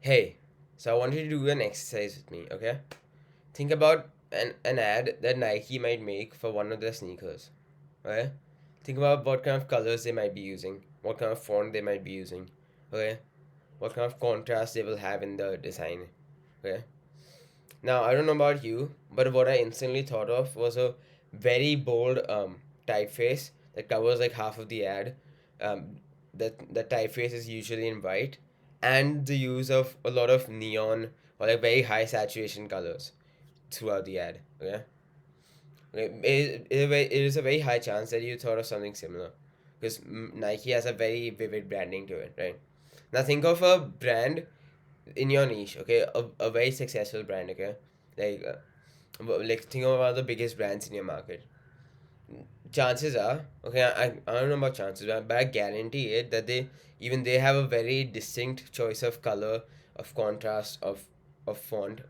Hey, so I want you to do an exercise with me, okay? Think about an ad that Nike might make for one of their sneakers, okay? Think about what kind of colors they might be using, what kind of font they might be using, okay? What kind of contrast they will have in the design, okay? Now, I don't know about you, but what I instantly thought of was a very bold typeface that covers like half of the ad. Um, that typeface is usually in white, and the use of a lot of neon or like very high saturation colors throughout the ad. Okay, it is a very high chance that you thought of something similar, because Nike has a very vivid branding to it, right? Now think of a brand in your niche, okay, a very successful brand, okay, like like think about the biggest brands in your market. Chances are, okay, I don't know about chances, but I guarantee it that they have a very distinct choice of color, of contrast, of font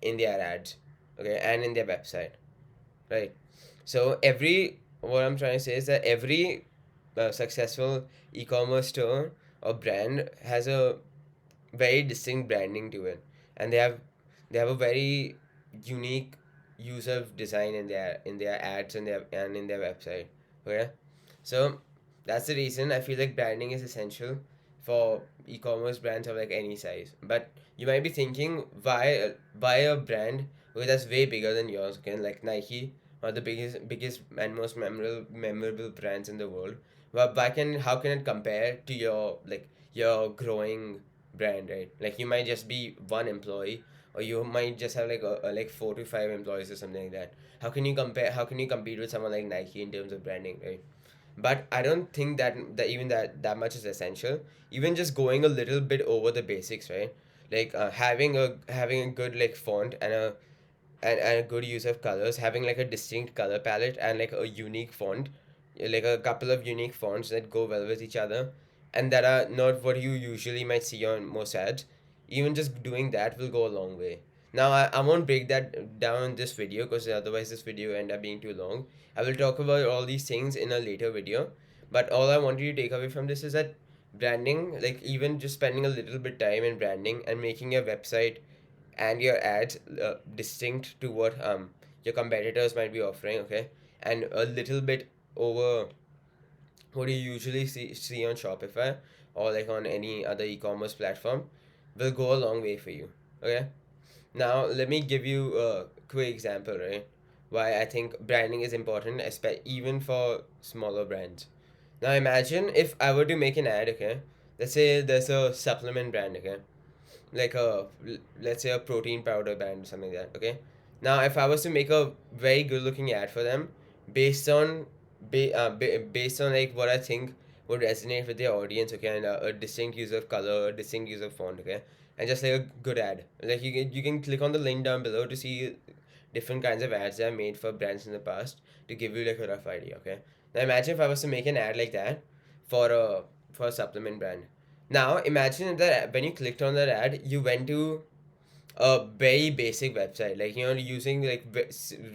in their ads, okay, and in their website, right? So every what I'm trying to say is that every successful e-commerce store or brand has a very distinct branding to it, and they have a very unique use of design in their ads and in their website. Okay, so that's the reason I feel like branding is essential for e-commerce brands of like any size. But you might be thinking, why a brand, okay, that's way bigger than yours, okay, like Nike, one of the biggest and most memorable brands in the world. But how can it compare to your growing brand, right? Like you might just be one employee, or you might just have like 4 to 5 employees or something like that. How can you compete with someone like Nike in terms of branding, right? But I don't think that even that much is essential. Even just going a little bit over the basics, right? Like having a good like font and a good use of colors, having like a distinct color palette and like a unique font, like a couple of unique fonts that go well with each other, and that are not what you usually might see on most ads. Even just doing that will go a long way. Now I won't break that down in this video because otherwise this video end up being too long. I will talk about all these things in a later video, but all I want you to take away from this is that branding, like even just spending a little bit time in branding and making your website and your ads distinct to what your competitors might be offering, okay, and a little bit over what you usually see on Shopify or like on any other e-commerce platform will go a long way for you, okay. Now let me give you a quick example, right, why I think branding is important, even for smaller brands. Now imagine if I were to make an ad, okay, let's say there's a supplement brand, okay, like let's say a protein powder brand or something like that, okay. Now if I was to make a very good looking ad for them based on based on like what I think would resonate with their audience, okay, and a distinct use of color, a distinct use of font, okay, and just like a good ad, like you can click on the link down below to see different kinds of ads that I made for brands in the past to give you like a rough idea, okay. Now imagine if I was to make an ad like that for a supplement brand. Now imagine that when you clicked on that ad, you went to a very basic website, like using like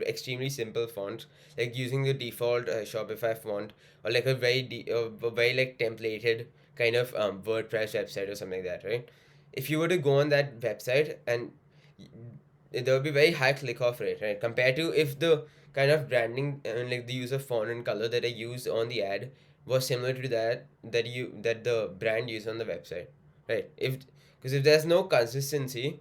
extremely simple fonts, like using the default Shopify font, or like a very like templated kind of WordPress website or something like that, right? If you were to go on that website, and there would be very high click off rate, right? Compared to if the kind of branding and like the use of font and color that I used on the ad was similar to that the brand used on the website, right? If Because if there's no consistency,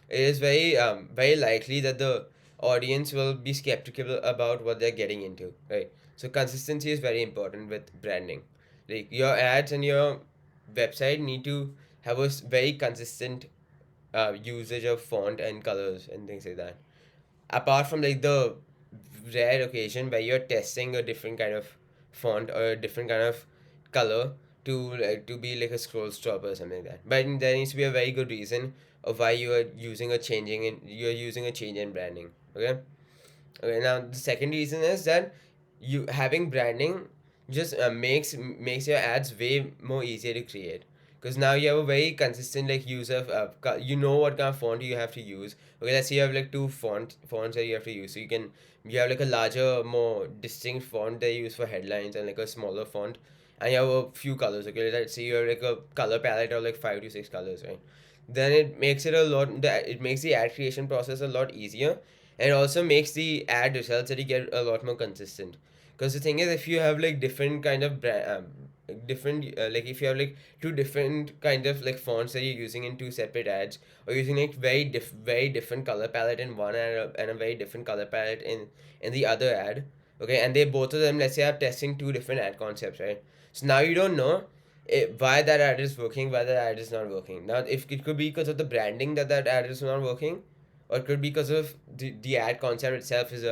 it is very likely that the audience will be skeptical about what they're getting into, right? So consistency is very important with branding. Like your ads and your website need to have a very consistent usage of font and colors and things like that. Apart from like the rare occasion where you're testing a different kind of font or a different kind of color to be like a scroll stopper or something like that. But there needs to be a very good reason of why you're using a change in branding. Okay. Okay. Now the second reason is that you having branding just makes your ads way more easier to create, because now you have a very consistent like use of you know what kind of font you have to use. Okay, let's say you have like two fonts that you have to use, so you have like a larger, more distinct font they use for headlines and like a smaller font and you have a few colors. Okay, let's say you have like a color palette of like 5 to 6 colors, right? Then it makes it a lot. It makes the ad creation process a lot easier, and it also makes the ad results that you get a lot more consistent. Because the thing is, if you have like different kind of different like if you have like two different kind of like fonts that you're using in two separate ads, or using like very different color palette in one ad, and a very different color palette in the other ad, okay, and they both of them, let's say, are testing two different ad concepts, right? So now you don't know why that ad is working, why that ad is not working. Now, if it could be because of the branding that that ad is not working, or it could be because of the ad concept itself is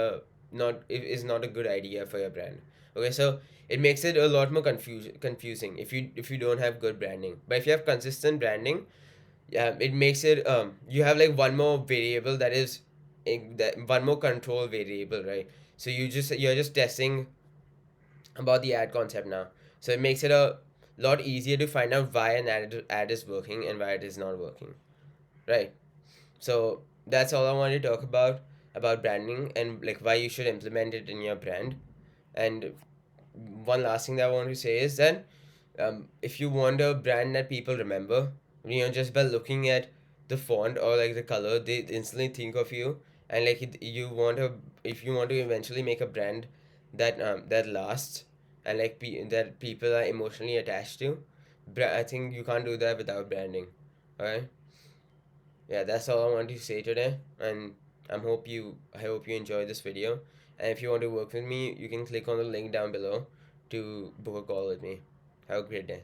not a good idea for your brand. Okay, so it makes it a lot more confusing if you don't have good branding. But if you have consistent branding, yeah, it makes it you have like one more variable that is one more control variable, right? So you're just testing about the ad concept now. So it makes it a lot easier to find out why an ad is working and why it is not working, right? So that's all I wanted to talk about branding and like why you should implement it in your brand. And one last thing that I want to say is that if you want a brand that people remember, just by looking at the font or like the color, they instantly think of you. And like you want to, if you want to eventually make a brand that lasts and like that people are emotionally attached to, I think you can't do that without branding. All right. Yeah, that's all I want to say today, and I hope you enjoyed this video. And if you want to work with me, you can click on the link down below to book a call with me. Have a great day.